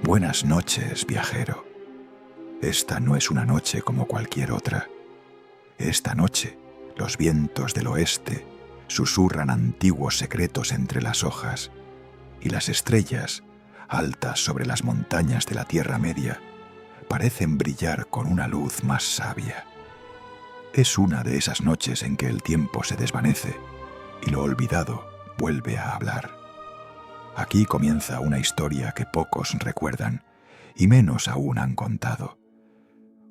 Buenas noches, viajero. Esta no es una noche como cualquier otra. Esta noche, los vientos del oeste susurran antiguos secretos entre las hojas, y las estrellas, altas sobre las montañas de la Tierra Media, parecen brillar con una luz más sabia. Es una de esas noches en que el tiempo se desvanece y lo olvidado vuelve a hablar. Aquí comienza una historia que pocos recuerdan y menos aún han contado.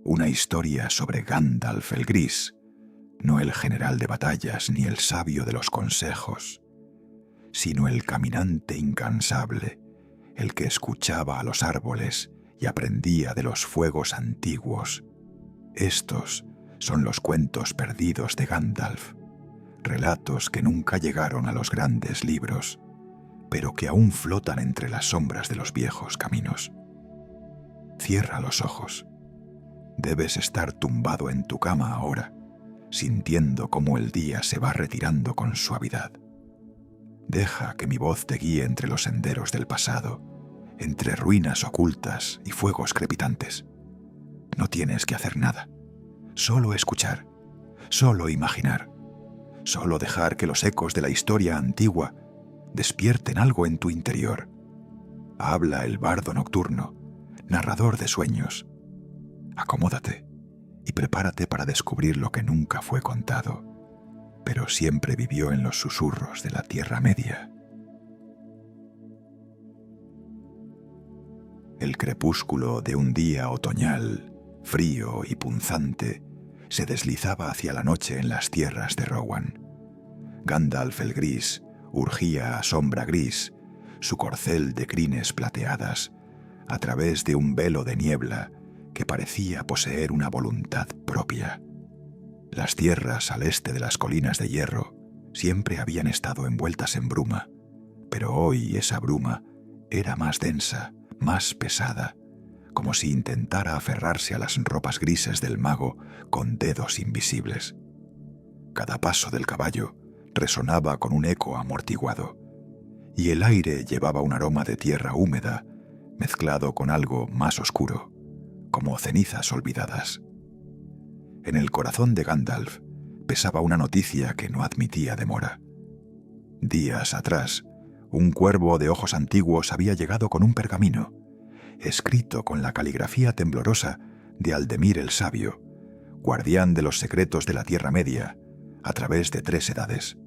Una historia sobre Gandalf el Gris, no el general de batallas ni el sabio de los consejos, sino el caminante incansable, el que escuchaba a los árboles y aprendía de los fuegos antiguos. Estos son los cuentos perdidos de Gandalf, relatos que nunca llegaron a los grandes libros, pero que aún flotan entre las sombras de los viejos caminos. Cierra los ojos. Debes estar tumbado en tu cama ahora, sintiendo cómo el día se va retirando con suavidad. Deja que mi voz te guíe entre los senderos del pasado, entre ruinas ocultas y fuegos crepitantes. No tienes que hacer nada, solo escuchar, solo imaginar, solo dejar que los ecos de la historia antigua despierten algo en tu interior. Habla el bardo nocturno, narrador de sueños. Acomódate y prepárate para descubrir lo que nunca fue contado, pero siempre vivió en los susurros de la Tierra Media. El crepúsculo de un día otoñal, frío y punzante, se deslizaba hacia la noche en las tierras de Rohan. Gandalf el Gris urgía a sombra gris, su corcel de crines plateadas, a través de un velo de niebla que parecía poseer una voluntad propia. Las tierras al este de las colinas de hierro siempre habían estado envueltas en bruma, pero hoy esa bruma era más densa, más pesada, como si intentara aferrarse a las ropas grises del mago con dedos invisibles. Cada paso del caballo resonaba con un eco amortiguado, y el aire llevaba un aroma de tierra húmeda mezclado con algo más oscuro, como cenizas olvidadas. En el corazón de Gandalf pesaba una noticia que no admitía demora. Días atrás, un cuervo de ojos antiguos había llegado con un pergamino, escrito con la caligrafía temblorosa de Aldemir el Sabio, guardián de los secretos de la Tierra Media, a través de 3 edades.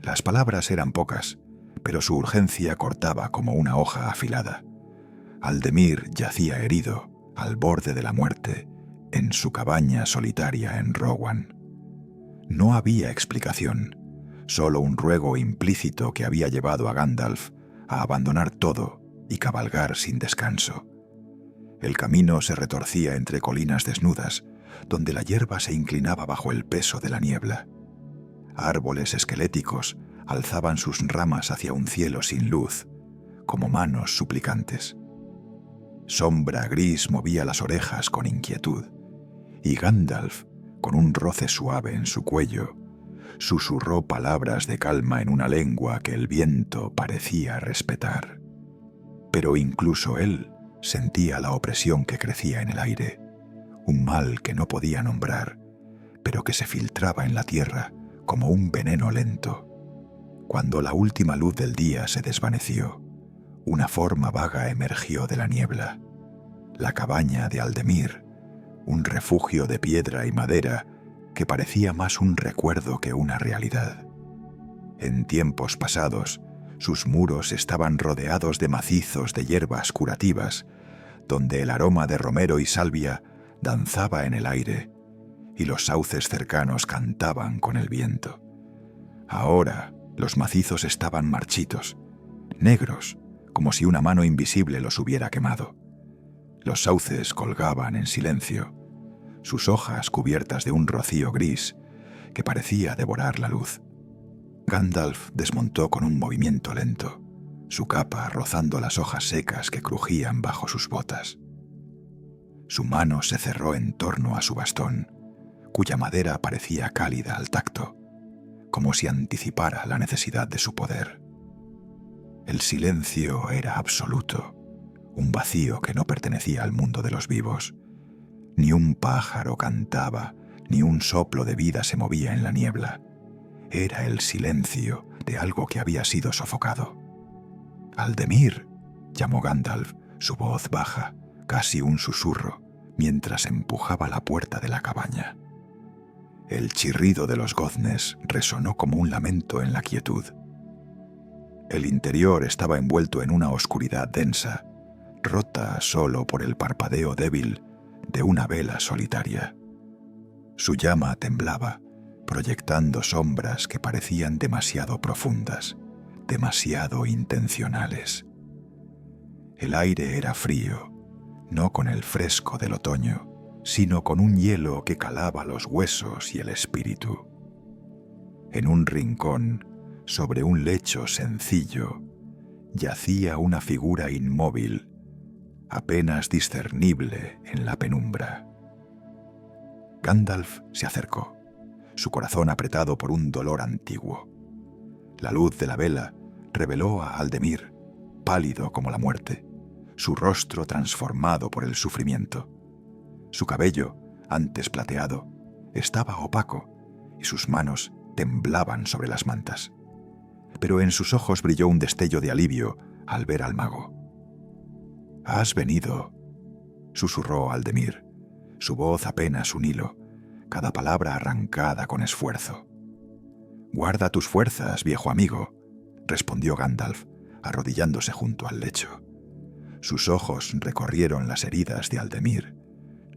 Las palabras eran pocas, pero su urgencia cortaba como una hoja afilada. Aldemir yacía herido, al borde de la muerte, en su cabaña solitaria en Rohan. No había explicación, solo un ruego implícito que había llevado a Gandalf a abandonar todo y cabalgar sin descanso. El camino se retorcía entre colinas desnudas, donde la hierba se inclinaba bajo el peso de la niebla. Árboles esqueléticos alzaban sus ramas hacia un cielo sin luz, como manos suplicantes. Sombra gris movía las orejas con inquietud, y Gandalf, con un roce suave en su cuello, susurró palabras de calma en una lengua que el viento parecía respetar. Pero incluso él sentía la opresión que crecía en el aire, un mal que no podía nombrar, pero que se filtraba en la tierra como un veneno lento. Cuando la última luz del día se desvaneció, una forma vaga emergió de la niebla. La cabaña de Aldemir, un refugio de piedra y madera que parecía más un recuerdo que una realidad. En tiempos pasados, sus muros estaban rodeados de macizos de hierbas curativas, donde el aroma de romero y salvia danzaba en el aire, y los sauces cercanos cantaban con el viento. Ahora los macizos estaban marchitos, negros, como si una mano invisible los hubiera quemado. Los sauces colgaban en silencio, sus hojas cubiertas de un rocío gris que parecía devorar la luz. Gandalf desmontó con un movimiento lento, su capa rozando las hojas secas que crujían bajo sus botas. Su mano se cerró en torno a su bastón, cuya madera parecía cálida al tacto, como si anticipara la necesidad de su poder. El silencio era absoluto, un vacío que no pertenecía al mundo de los vivos. Ni un pájaro cantaba, ni un soplo de vida se movía en la niebla. Era el silencio de algo que había sido sofocado. «Aldemir», llamó Gandalf, su voz baja, casi un susurro, mientras empujaba la puerta de la cabaña. El chirrido de los goznes resonó como un lamento en la quietud. El interior estaba envuelto en una oscuridad densa, rota solo por el parpadeo débil de una vela solitaria. Su llama temblaba, proyectando sombras que parecían demasiado profundas, demasiado intencionales. El aire era frío, no con el fresco del otoño, sino con un hielo que calaba los huesos y el espíritu. En un rincón, sobre un lecho sencillo, yacía una figura inmóvil, apenas discernible en la penumbra. Gandalf se acercó, su corazón apretado por un dolor antiguo. La luz de la vela reveló a Aldemir, pálido como la muerte, su rostro transformado por el sufrimiento. Su cabello, antes plateado, estaba opaco y sus manos temblaban sobre las mantas. Pero en sus ojos brilló un destello de alivio al ver al mago. «Has venido», susurró Aldemir, su voz apenas un hilo, cada palabra arrancada con esfuerzo. «Guarda tus fuerzas, viejo amigo», respondió Gandalf, arrodillándose junto al lecho. Sus ojos recorrieron las heridas de Aldemir.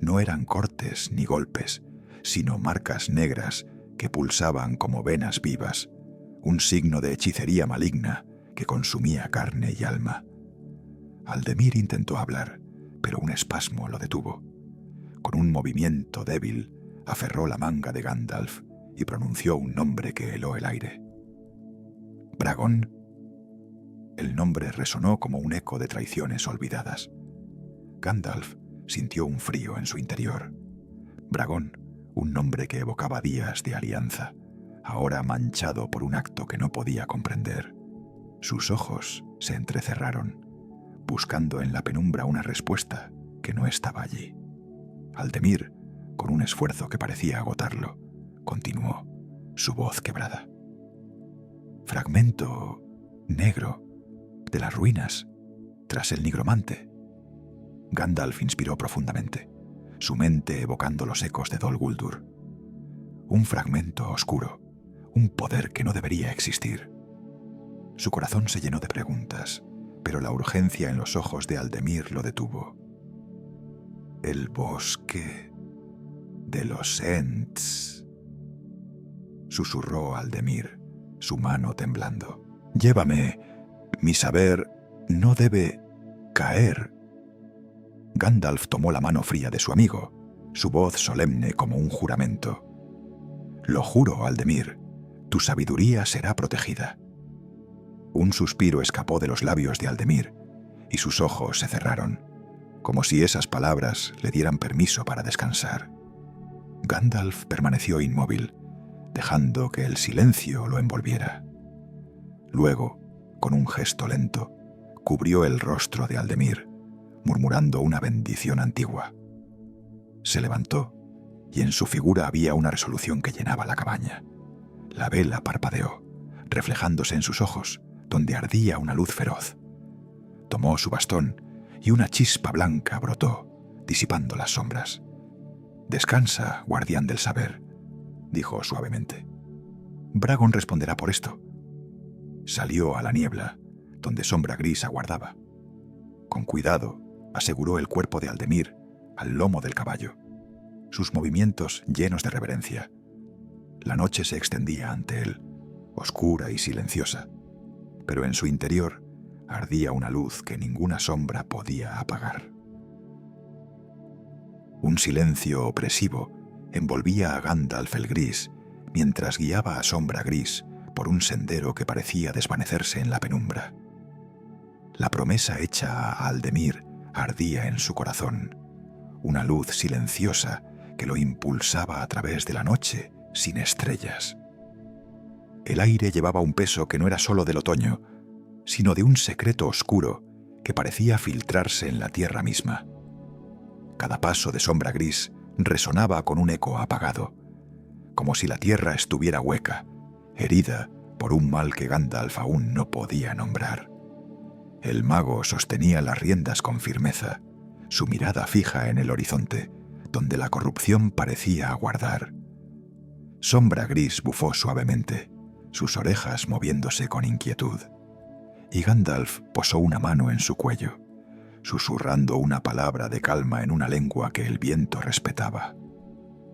No eran cortes ni golpes, sino marcas negras que pulsaban como venas vivas, un signo de hechicería maligna que consumía carne y alma. Aldemir intentó hablar, pero un espasmo lo detuvo. Con un movimiento débil, aferró la manga de Gandalf y pronunció un nombre que heló el aire. «¿Bragón?» El nombre resonó como un eco de traiciones olvidadas. Gandalf sintió un frío en su interior. Bragón, un nombre que evocaba días de alianza, ahora manchado por un acto que no podía comprender. Sus ojos se entrecerraron, buscando en la penumbra una respuesta que no estaba allí. Aldemir, con un esfuerzo que parecía agotarlo, continuó, su voz quebrada. «Fragmento negro de las ruinas, tras el nigromante». Gandalf inspiró profundamente, su mente evocando los ecos de Dol Guldur. Un fragmento oscuro, un poder que no debería existir. Su corazón se llenó de preguntas, pero la urgencia en los ojos de Aldemir lo detuvo. «El bosque de los Ents», susurró Aldemir, su mano temblando. «Llévame, mi saber no debe caer». Gandalf tomó la mano fría de su amigo, su voz solemne como un juramento. «Lo juro, Aldemir, tu sabiduría será protegida». Un suspiro escapó de los labios de Aldemir y sus ojos se cerraron, como si esas palabras le dieran permiso para descansar. Gandalf permaneció inmóvil, dejando que el silencio lo envolviera. Luego, con un gesto lento, cubrió el rostro de Aldemir, murmurando una bendición antigua. Se levantó, y en su figura había una resolución que llenaba la cabaña. La vela parpadeó, reflejándose en sus ojos, donde ardía una luz feroz. Tomó su bastón, y una chispa blanca brotó, disipando las sombras. «Descansa, guardián del saber», dijo suavemente. «Bragón responderá por esto». Salió a la niebla, donde Sombra Gris aguardaba. Con cuidado, aseguró el cuerpo de Aldemir al lomo del caballo, sus movimientos llenos de reverencia. La noche se extendía ante él, oscura y silenciosa, pero en su interior ardía una luz que ninguna sombra podía apagar. Un silencio opresivo envolvía a Gandalf el Gris mientras guiaba a Sombra Gris por un sendero que parecía desvanecerse en la penumbra. La promesa hecha a Aldemir ardía en su corazón, una luz silenciosa que lo impulsaba a través de la noche sin estrellas. El aire llevaba un peso que no era solo del otoño, sino de un secreto oscuro que parecía filtrarse en la tierra misma. Cada paso de sombra gris resonaba con un eco apagado, como si la tierra estuviera hueca, herida por un mal que Gandalf aún no podía nombrar. El mago sostenía las riendas con firmeza, su mirada fija en el horizonte, donde la corrupción parecía aguardar. Sombra gris bufó suavemente, sus orejas moviéndose con inquietud, y Gandalf posó una mano en su cuello, susurrando una palabra de calma en una lengua que el viento respetaba.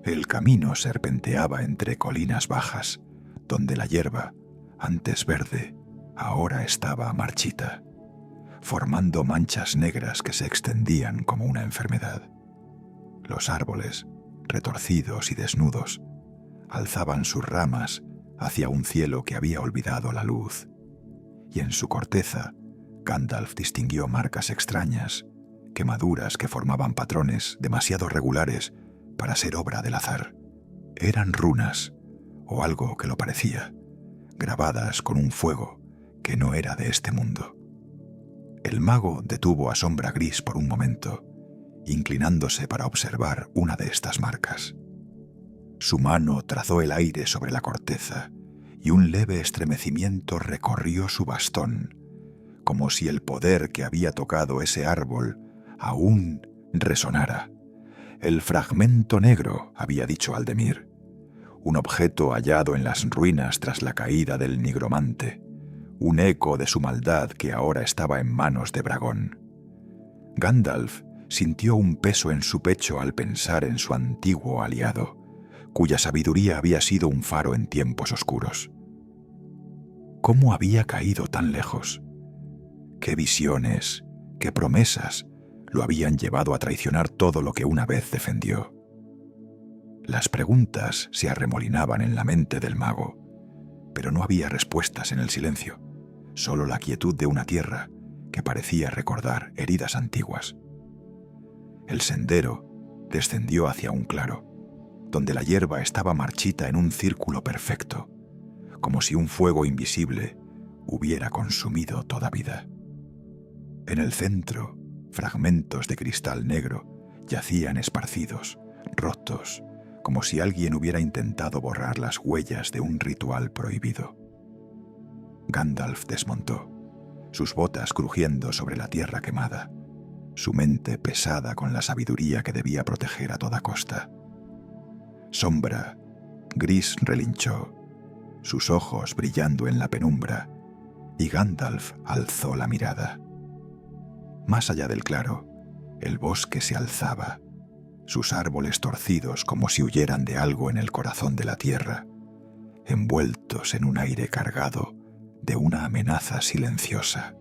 El camino serpenteaba entre colinas bajas, donde la hierba, antes verde, ahora estaba marchita, formando manchas negras que se extendían como una enfermedad. Los árboles, retorcidos y desnudos, alzaban sus ramas hacia un cielo que había olvidado la luz, y en su corteza Gandalf distinguió marcas extrañas, quemaduras que formaban patrones demasiado regulares para ser obra del azar. Eran runas, o algo que lo parecía, grabadas con un fuego que no era de este mundo. El mago detuvo a Sombra Gris por un momento, inclinándose para observar una de estas marcas. Su mano trazó el aire sobre la corteza y un leve estremecimiento recorrió su bastón, como si el poder que había tocado ese árbol aún resonara. El fragmento negro, había dicho Aldemir, un objeto hallado en las ruinas tras la caída del nigromante, un eco de su maldad que ahora estaba en manos de Bragón. Gandalf sintió un peso en su pecho al pensar en su antiguo aliado, cuya sabiduría había sido un faro en tiempos oscuros. ¿Cómo había caído tan lejos? ¿Qué visiones, qué promesas lo habían llevado a traicionar todo lo que una vez defendió? Las preguntas se arremolinaban en la mente del mago, pero no había respuestas en el silencio, solo la quietud de una tierra que parecía recordar heridas antiguas. El sendero descendió hacia un claro, donde la hierba estaba marchita en un círculo perfecto, como si un fuego invisible hubiera consumido toda vida. En el centro, fragmentos de cristal negro yacían esparcidos, rotos, como si alguien hubiera intentado borrar las huellas de un ritual prohibido. Gandalf desmontó, sus botas crujiendo sobre la tierra quemada, su mente pesada con la sabiduría que debía proteger a toda costa. Sombra Gris relinchó, sus ojos brillando en la penumbra, y Gandalf alzó la mirada. Más allá del claro, el bosque se alzaba, sus árboles torcidos como si huyeran de algo en el corazón de la tierra, envueltos en un aire cargado de una amenaza silenciosa.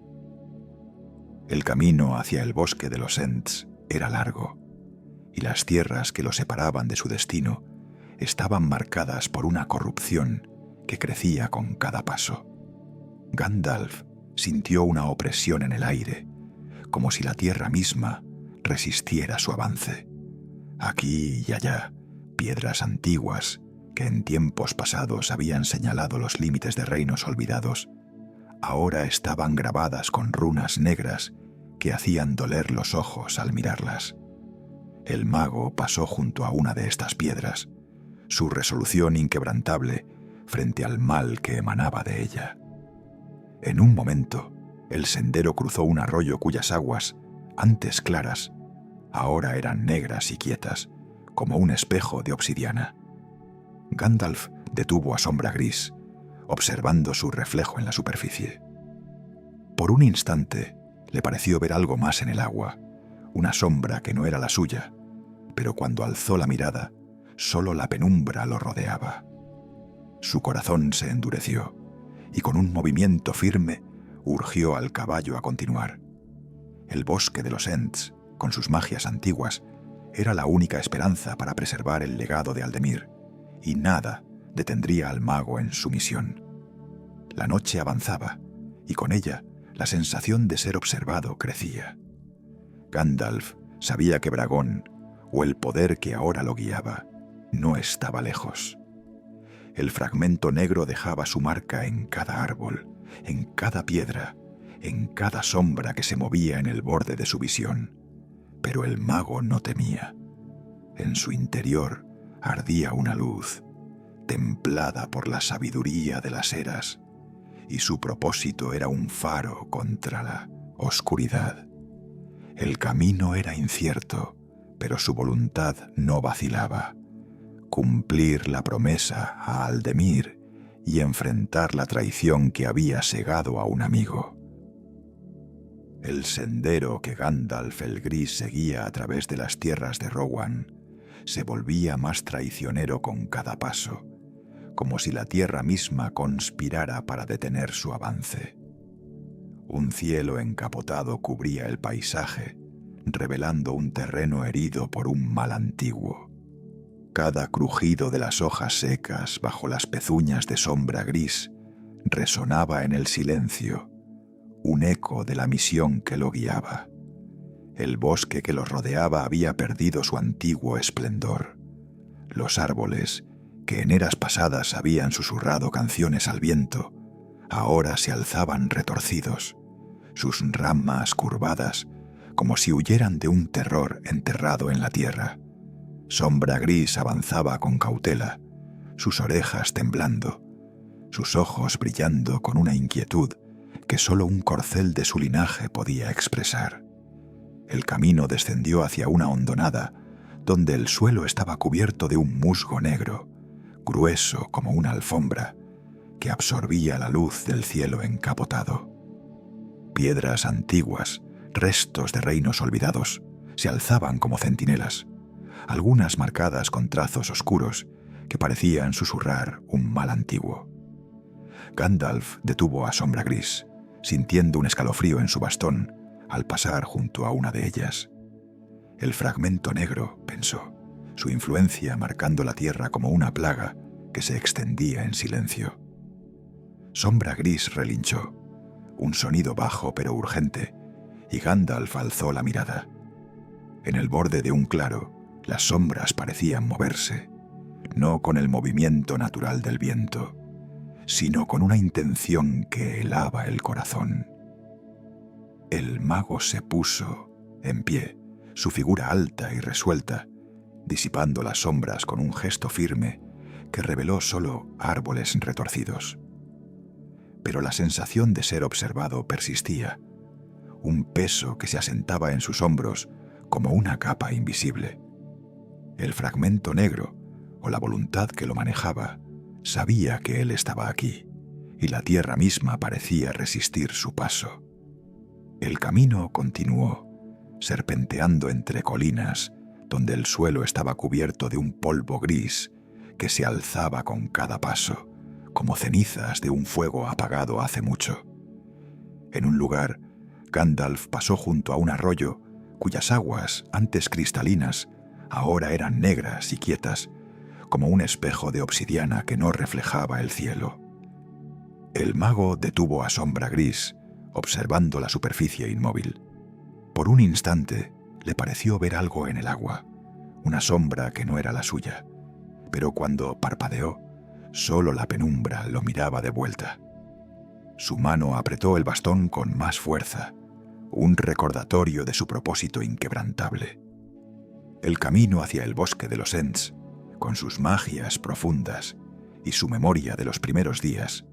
El camino hacia el bosque de los Ents era largo, y las tierras que lo separaban de su destino estaban marcadas por una corrupción que crecía con cada paso. Gandalf sintió una opresión en el aire, como si la tierra misma resistiera su avance. Aquí y allá, piedras antiguas que en tiempos pasados habían señalado los límites de reinos olvidados, ahora estaban grabadas con runas negras que hacían doler los ojos al mirarlas. El mago pasó junto a una de estas piedras, su resolución inquebrantable frente al mal que emanaba de ella. En un momento, el sendero cruzó un arroyo cuyas aguas, antes claras, ahora eran negras y quietas, como un espejo de obsidiana. Gandalf detuvo a Sombra Gris, observando su reflejo en la superficie. Por un instante le pareció ver algo más en el agua, una sombra que no era la suya, pero cuando alzó la mirada, solo la penumbra lo rodeaba. Su corazón se endureció, y con un movimiento firme urgió al caballo a continuar. El bosque de los Ents, con sus magias antiguas, era la única esperanza para preservar el legado de Aldemir, y nada detendría al mago en su misión. La noche avanzaba, y con ella la sensación de ser observado crecía. Gandalf sabía que Bragón, o el poder que ahora lo guiaba, no estaba lejos. El fragmento negro dejaba su marca en cada árbol, en cada piedra, en cada sombra que se movía en el borde de su visión. Pero el mago no temía. En su interior ardía una luz, templada por la sabiduría de las eras, y su propósito era un faro contra la oscuridad. El camino era incierto, pero su voluntad no vacilaba: cumplir la promesa a Aldemir y enfrentar la traición que había segado a un amigo. El sendero que Gandalf el Gris seguía a través de las tierras de Rohan se volvía más traicionero con cada paso, como si la tierra misma conspirara para detener su avance. Un cielo encapotado cubría el paisaje, revelando un terreno herido por un mal antiguo. Cada crujido de las hojas secas bajo las pezuñas de sombra gris resonaba en el silencio, un eco de la misión que lo guiaba. El bosque que los rodeaba había perdido su antiguo esplendor. Los árboles, que en eras pasadas habían susurrado canciones al viento, ahora se alzaban retorcidos, sus ramas curvadas, como si huyeran de un terror enterrado en la tierra. Sombra Gris avanzaba con cautela, sus orejas temblando, sus ojos brillando con una inquietud que solo un corcel de su linaje podía expresar. El camino descendió hacia una hondonada, donde el suelo estaba cubierto de un musgo negro, grueso como una alfombra, que absorbía la luz del cielo encapotado. Piedras antiguas, restos de reinos olvidados, se alzaban como centinelas, algunas marcadas con trazos oscuros que parecían susurrar un mal antiguo. Gandalf detuvo a Sombra Gris, sintiendo un escalofrío en su bastón al pasar junto a una de ellas. El fragmento negro, pensó, su influencia marcando la tierra como una plaga que se extendía en silencio. Sombra Gris relinchó, un sonido bajo pero urgente, y Gandalf alzó la mirada. En el borde de un claro, las sombras parecían moverse, no con el movimiento natural del viento, sino con una intención que helaba el corazón. El mago se puso en pie, su figura alta y resuelta, disipando las sombras con un gesto firme que reveló solo árboles retorcidos. Pero la sensación de ser observado persistía, un peso que se asentaba en sus hombros como una capa invisible. El fragmento negro, o la voluntad que lo manejaba, sabía que él estaba aquí, y la tierra misma parecía resistir su paso. El camino continuó, serpenteando entre colinas, donde el suelo estaba cubierto de un polvo gris que se alzaba con cada paso, como cenizas de un fuego apagado hace mucho. En un lugar, Gandalf pasó junto a un arroyo cuyas aguas, antes cristalinas, ahora eran negras y quietas, como un espejo de obsidiana que no reflejaba el cielo. El mago detuvo a Sombra Gris, observando la superficie inmóvil. Por un instante le pareció ver algo en el agua, una sombra que no era la suya, pero cuando parpadeó, solo la penumbra lo miraba de vuelta. Su mano apretó el bastón con más fuerza, un recordatorio de su propósito inquebrantable. El camino hacia el bosque de los Ents, con sus magias profundas y su memoria de los primeros días,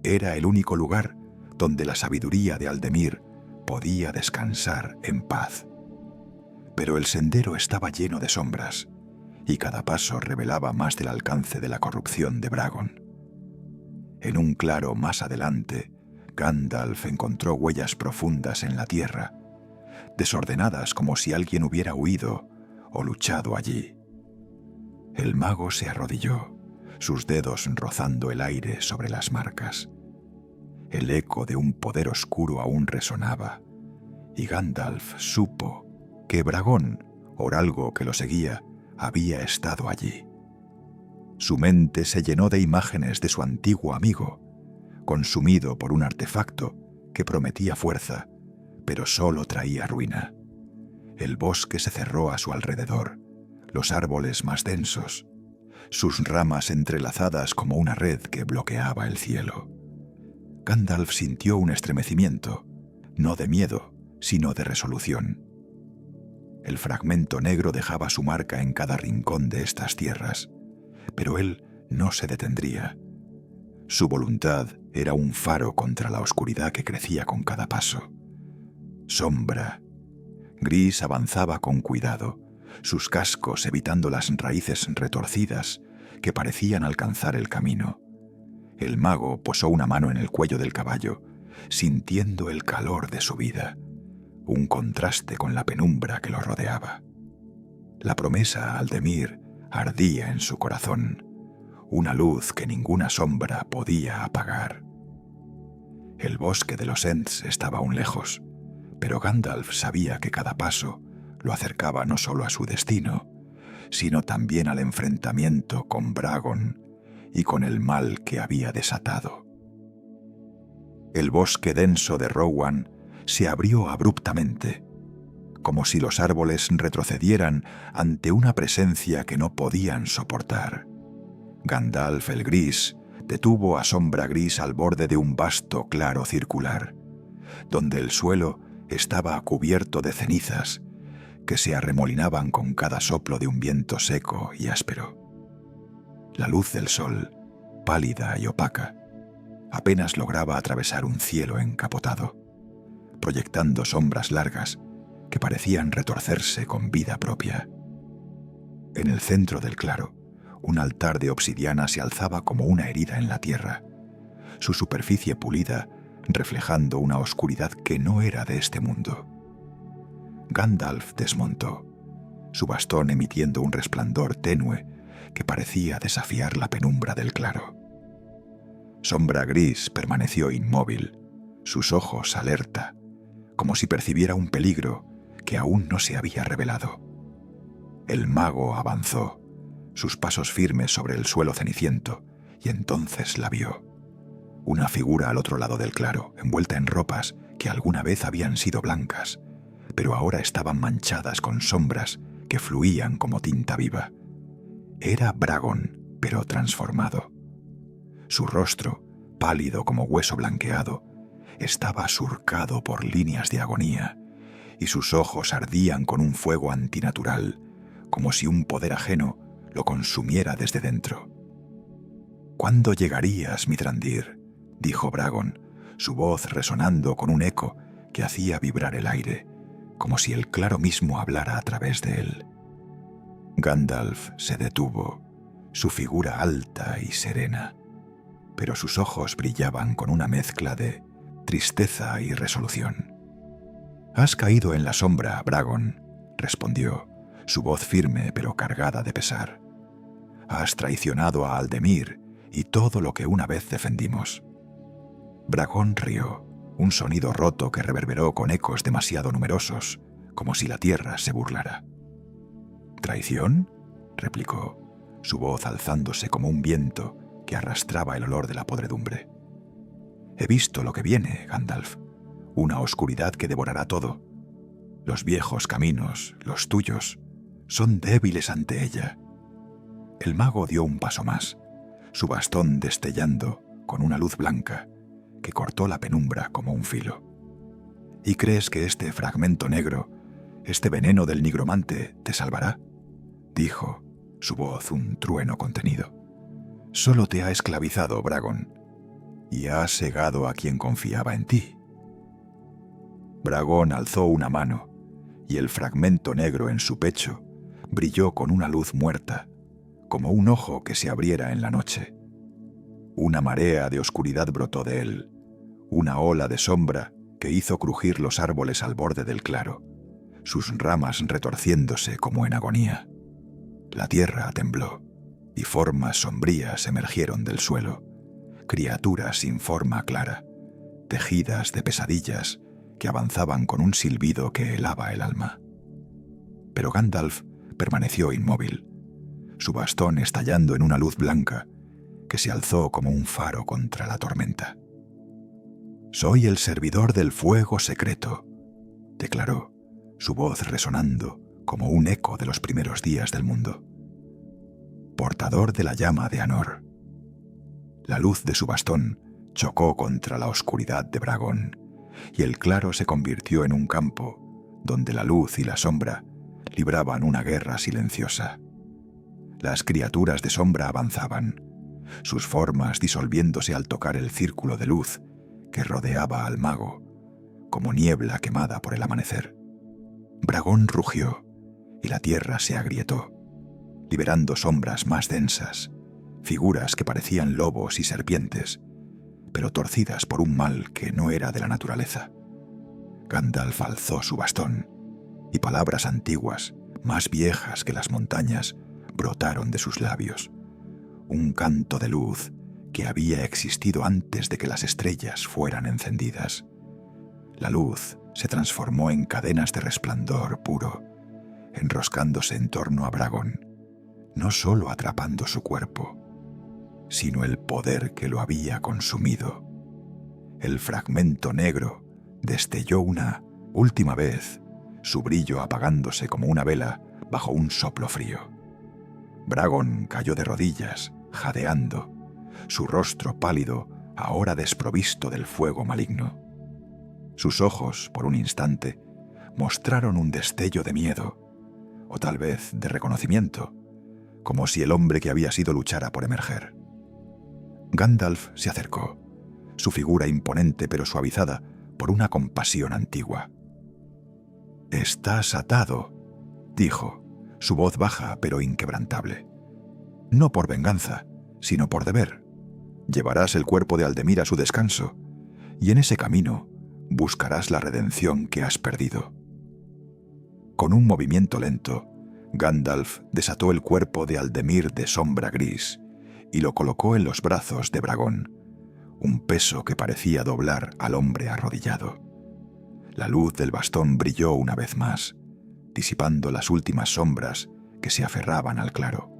era el único lugar donde la sabiduría de Aldemir podía descansar en paz. Pero el sendero estaba lleno de sombras, y cada paso revelaba más del alcance de la corrupción de Bragon. En un claro más adelante, Gandalf encontró huellas profundas en la tierra, desordenadas como si alguien hubiera huido o luchado allí. El mago se arrodilló, sus dedos rozando el aire sobre las marcas. El eco de un poder oscuro aún resonaba, y Gandalf supo que Bragón, oralgo que lo seguía, había estado allí. Su mente se llenó de imágenes de su antiguo amigo, consumido por un artefacto que prometía fuerza, pero solo traía ruina. El bosque se cerró a su alrededor, los árboles más densos, sus ramas entrelazadas como una red que bloqueaba el cielo. Gandalf sintió un estremecimiento, no de miedo, sino de resolución. El fragmento negro dejaba su marca en cada rincón de estas tierras, pero él no se detendría. Su voluntad era un faro contra la oscuridad que crecía con cada paso. Sombra. Gris avanzaba con cuidado, sus cascos evitando las raíces retorcidas que parecían alcanzar el camino. El mago posó una mano en el cuello del caballo, sintiendo el calor de su vida, un contraste con la penumbra que lo rodeaba. La promesa a Aldemir ardía en su corazón, una luz que ninguna sombra podía apagar. El bosque de los Ents estaba aún lejos, pero Gandalf sabía que cada paso lo acercaba no solo a su destino, sino también al enfrentamiento con Bragon y con el mal que había desatado. El bosque denso de Rohan se abrió abruptamente, como si los árboles retrocedieran ante una presencia que no podían soportar. Gandalf el Gris detuvo a Sombra Gris al borde de un vasto claro circular, donde el suelo estaba cubierto de cenizas que se arremolinaban con cada soplo de un viento seco y áspero. La luz del sol, pálida y opaca, apenas lograba atravesar un cielo encapotado, proyectando sombras largas que parecían retorcerse con vida propia. En el centro del claro, un altar de obsidiana se alzaba como una herida en la tierra, su superficie pulida reflejando una oscuridad que no era de este mundo. Gandalf desmontó, su bastón emitiendo un resplandor tenue que parecía desafiar la penumbra del claro. Sombra Gris permaneció inmóvil, sus ojos alerta, como si percibiera un peligro que aún no se había revelado. El mago avanzó, sus pasos firmes sobre el suelo ceniciento, y entonces la vio. Una figura al otro lado del claro, envuelta en ropas que alguna vez habían sido blancas, pero ahora estaban manchadas con sombras que fluían como tinta viva. Era Bragon, pero transformado. Su rostro, pálido como hueso blanqueado, estaba surcado por líneas de agonía, y sus ojos ardían con un fuego antinatural, como si un poder ajeno lo consumiera desde dentro. «¿Cuándo llegarías, Mithrandir?», dijo Bragon, su voz resonando con un eco que hacía vibrar el aire, como si el claro mismo hablara a través de él. Gandalf se detuvo, su figura alta y serena, pero sus ojos brillaban con una mezcla de tristeza y resolución. «Has caído en la sombra, Bragon», respondió, su voz firme pero cargada de pesar. «Has traicionado a Aldemir y todo lo que una vez defendimos». Bragon rió, un sonido roto que reverberó con ecos demasiado numerosos, como si la tierra se burlara. «¿Traición?», replicó, su voz alzándose como un viento que arrastraba el olor de la podredumbre. «He visto lo que viene, Gandalf, una oscuridad que devorará todo. Los viejos caminos, los tuyos, son débiles ante ella». El mago dio un paso más, su bastón destellando con una luz blanca que cortó la penumbra como un filo. «¿Y crees que este fragmento negro, este veneno del nigromante, te salvará?», dijo, su voz un trueno contenido. «Solo te ha esclavizado, Bragon, y ha cegado a quien confiaba en ti». Bragon alzó una mano, y el fragmento negro en su pecho brilló con una luz muerta, como un ojo que se abriera en la noche. Una marea de oscuridad brotó de él, una ola de sombra que hizo crujir los árboles al borde del claro, sus ramas retorciéndose como en agonía. La tierra tembló, y formas sombrías emergieron del suelo, criaturas sin forma clara, tejidas de pesadillas que avanzaban con un silbido que helaba el alma. Pero Gandalf permaneció inmóvil, su bastón estallando en una luz blanca que se alzó como un faro contra la tormenta. «Soy el servidor del fuego secreto», declaró, su voz resonando como un eco de los primeros días del mundo. «Portador de la llama de Anor». La luz de su bastón chocó contra la oscuridad de Bragon, y el claro se convirtió en un campo donde la luz y la sombra libraban una guerra silenciosa. Las criaturas de sombra avanzaban, sus formas disolviéndose al tocar el círculo de luz que rodeaba al mago, como niebla quemada por el amanecer. Bragón rugió y la tierra se agrietó, liberando sombras más densas, figuras que parecían lobos y serpientes, pero torcidas por un mal que no era de la naturaleza. Gandalf alzó su bastón, y palabras antiguas, más viejas que las montañas, brotaron de sus labios. Un canto de luz que había existido antes de que las estrellas fueran encendidas. La luz se transformó en cadenas de resplandor puro, enroscándose en torno a Bragón, no solo atrapando su cuerpo, sino el poder que lo había consumido. El fragmento negro destelló una última vez, su brillo apagándose como una vela bajo un soplo frío. Bragón cayó de rodillas, jadeando, su rostro pálido, ahora desprovisto del fuego maligno. Sus ojos, por un instante, mostraron un destello de miedo, o tal vez de reconocimiento, como si el hombre que había sido luchara por emerger. Gandalf se acercó, su figura imponente pero suavizada por una compasión antigua. «Estás atado», dijo, su voz baja pero inquebrantable. «No por venganza, sino por deber. Llevarás el cuerpo de Aldemir a su descanso, y en ese camino buscarás la redención que has perdido». Con un movimiento lento, Gandalf desató el cuerpo de Aldemir de sombra gris y lo colocó en los brazos de Bragón, un peso que parecía doblar al hombre arrodillado. La luz del bastón brilló una vez más, disipando las últimas sombras que se aferraban al claro,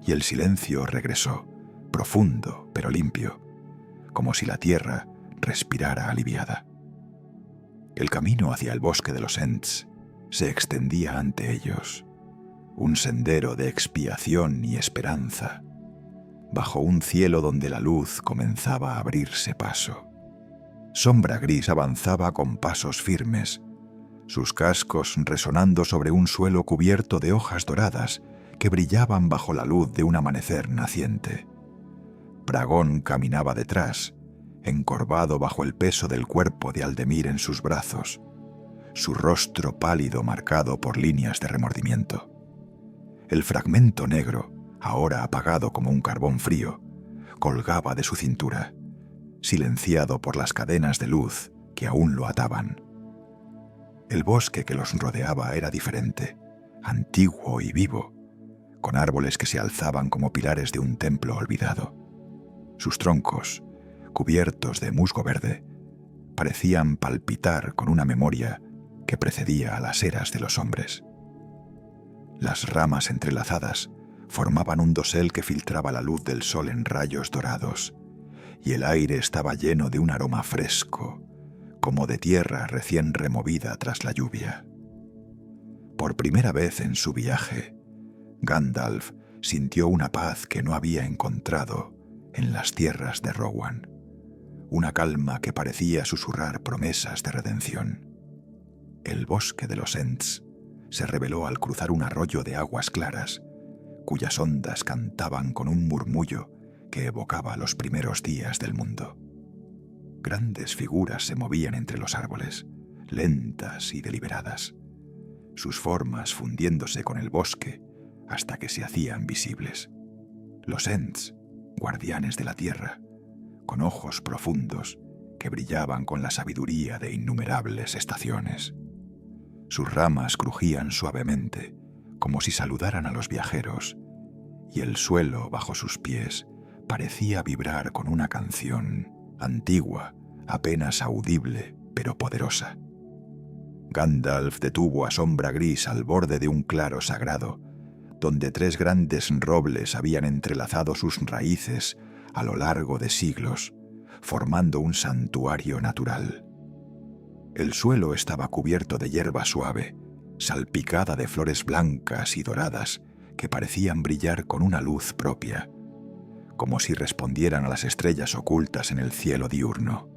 y el silencio regresó, profundo pero limpio, como si la tierra respirara aliviada. El camino hacia el bosque de los Ents se extendía ante ellos, un sendero de expiación y esperanza, bajo un cielo donde la luz comenzaba a abrirse paso. Sombra Gris avanzaba con pasos firmes, sus cascos resonando sobre un suelo cubierto de hojas doradas que brillaban bajo la luz de un amanecer naciente. Bragón caminaba detrás, encorvado bajo el peso del cuerpo de Aldemir en sus brazos, su rostro pálido marcado por líneas de remordimiento. El fragmento negro, ahora apagado como un carbón frío, colgaba de su cintura, silenciado por las cadenas de luz que aún lo ataban. El bosque que los rodeaba era diferente, antiguo y vivo, con árboles que se alzaban como pilares de un templo olvidado. Sus troncos, cubiertos de musgo verde, parecían palpitar con una memoria que precedía a las eras de los hombres. Las ramas entrelazadas formaban un dosel que filtraba la luz del sol en rayos dorados, y el aire estaba lleno de un aroma fresco, como de tierra recién removida tras la lluvia. Por primera vez en su viaje, Gandalf sintió una paz que no había encontrado en las tierras de Rohan, una calma que parecía susurrar promesas de redención. El bosque de los Ents se reveló al cruzar un arroyo de aguas claras, cuyas ondas cantaban con un murmullo que evocaba los primeros días del mundo. Grandes figuras se movían entre los árboles, lentas y deliberadas, sus formas fundiéndose con el bosque hasta que se hacían visibles. Los Ents, guardianes de la tierra, con ojos profundos que brillaban con la sabiduría de innumerables estaciones. Sus ramas crujían suavemente, como si saludaran a los viajeros, y el suelo bajo sus pies parecía vibrar con una canción antigua, apenas audible, pero poderosa. Gandalf detuvo a Sombra Gris al borde de un claro sagrado, donde 3 grandes robles habían entrelazado sus raíces a lo largo de siglos, formando un santuario natural. El suelo estaba cubierto de hierba suave, salpicada de flores blancas y doradas que parecían brillar con una luz propia, como si respondieran a las estrellas ocultas en el cielo diurno.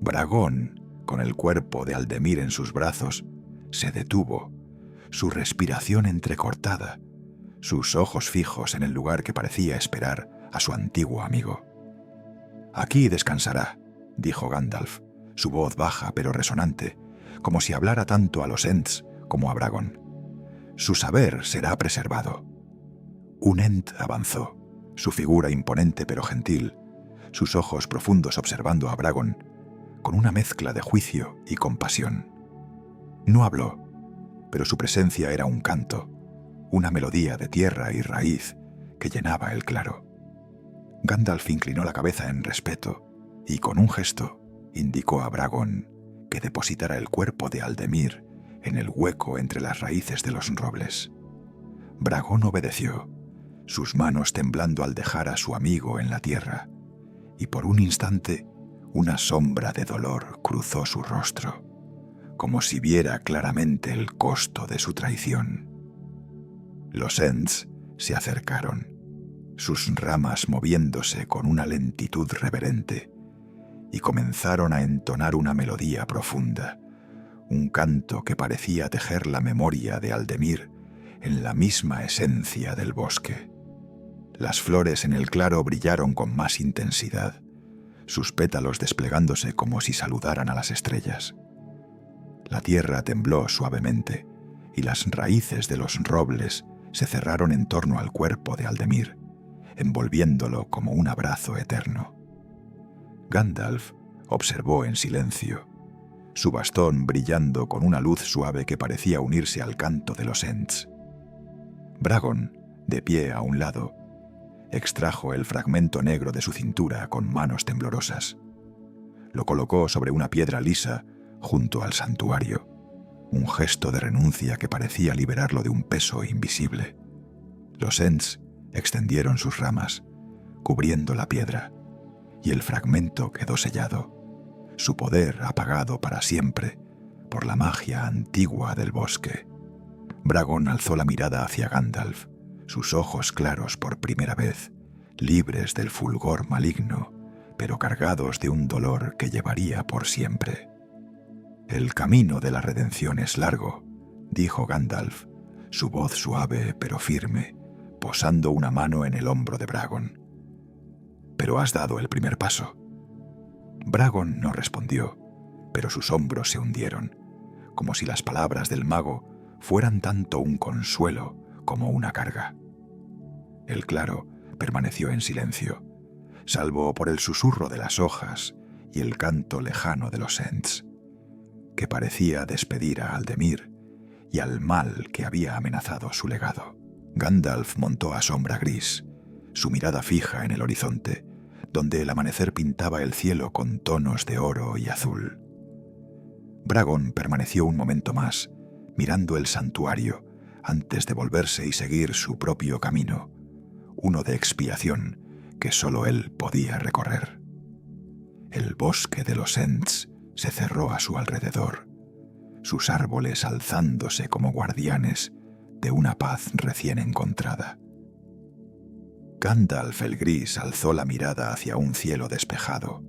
Bragón, con el cuerpo de Aldemir en sus brazos, se detuvo, su respiración entrecortada, sus ojos fijos en el lugar que parecía esperar a su antiguo amigo. «Aquí descansará», dijo Gandalf, su voz baja pero resonante, como si hablara tanto a los Ents como a Bragón. «Su saber será preservado». Un Ent avanzó, su figura imponente pero gentil, sus ojos profundos observando a Bragón, con una mezcla de juicio y compasión. No habló, pero su presencia era un canto, una melodía de tierra y raíz que llenaba el claro. Gandalf inclinó la cabeza en respeto y con un gesto indicó a Bragón que depositara el cuerpo de Aldemir en el hueco entre las raíces de los robles. Bragón obedeció, sus manos temblando al dejar a su amigo en la tierra, y por un instante una sombra de dolor cruzó su rostro, como si viera claramente el costo de su traición. Los Ents se acercaron, sus ramas moviéndose con una lentitud reverente, y comenzaron a entonar una melodía profunda, un canto que parecía tejer la memoria de Aldemir en la misma esencia del bosque. Las flores en el claro brillaron con más intensidad, sus pétalos desplegándose como si saludaran a las estrellas. La tierra tembló suavemente, y las raíces de los robles se cerraron en torno al cuerpo de Aldemir, envolviéndolo como un abrazo eterno. Gandalf observó en silencio, su bastón brillando con una luz suave que parecía unirse al canto de los Ents. Bragón, de pie a un lado, extrajo el fragmento negro de su cintura con manos temblorosas. Lo colocó sobre una piedra lisa junto al santuario, un gesto de renuncia que parecía liberarlo de un peso invisible. Los Ents extendieron sus ramas, cubriendo la piedra, y el fragmento quedó sellado, su poder apagado para siempre por la magia antigua del bosque. Bragón alzó la mirada hacia Gandalf, sus ojos claros por primera vez, libres del fulgor maligno, pero cargados de un dolor que llevaría por siempre. «El camino de la redención es largo», dijo Gandalf, su voz suave pero firme, posando una mano en el hombro de Bragón. «Pero has dado el primer paso». Bragón no respondió, pero sus hombros se hundieron, como si las palabras del mago fueran tanto un consuelo como una carga. El claro permaneció en silencio, salvo por el susurro de las hojas y el canto lejano de los Ents, que parecía despedir a Aldemir y al mal que había amenazado su legado. Gandalf montó a Sombra Gris, su mirada fija en el horizonte, donde el amanecer pintaba el cielo con tonos de oro y azul. Bragón permaneció un momento más, mirando el santuario, antes de volverse y seguir su propio camino, uno de expiación que solo él podía recorrer. El bosque de los Ents se cerró a su alrededor, sus árboles alzándose como guardianes de una paz recién encontrada. Gandalf el Gris alzó la mirada hacia un cielo despejado,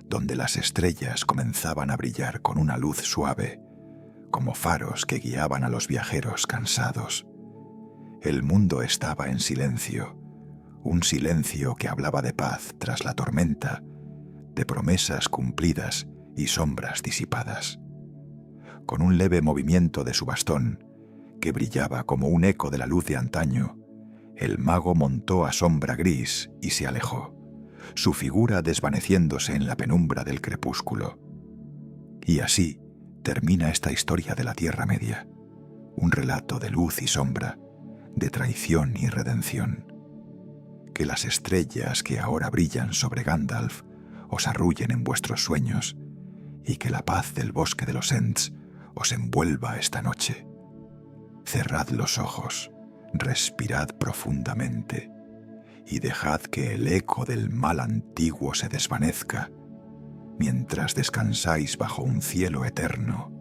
donde las estrellas comenzaban a brillar con una luz suave, como faros que guiaban a los viajeros cansados. El mundo estaba en silencio, un silencio que hablaba de paz tras la tormenta, de promesas cumplidas y sombras disipadas. Con un leve movimiento de su bastón, que brillaba como un eco de la luz de antaño, el mago montó a Sombra Gris y se alejó, su figura desvaneciéndose en la penumbra del crepúsculo. Y así termina esta historia de la Tierra Media, un relato de luz y sombra, de traición y redención. Que las estrellas que ahora brillan sobre Gandalf os arrullen en vuestros sueños, y que la paz del bosque de los Ents os envuelva esta noche. Cerrad los ojos, respirad profundamente, y dejad que el eco del mal antiguo se desvanezca, mientras descansáis bajo un cielo eterno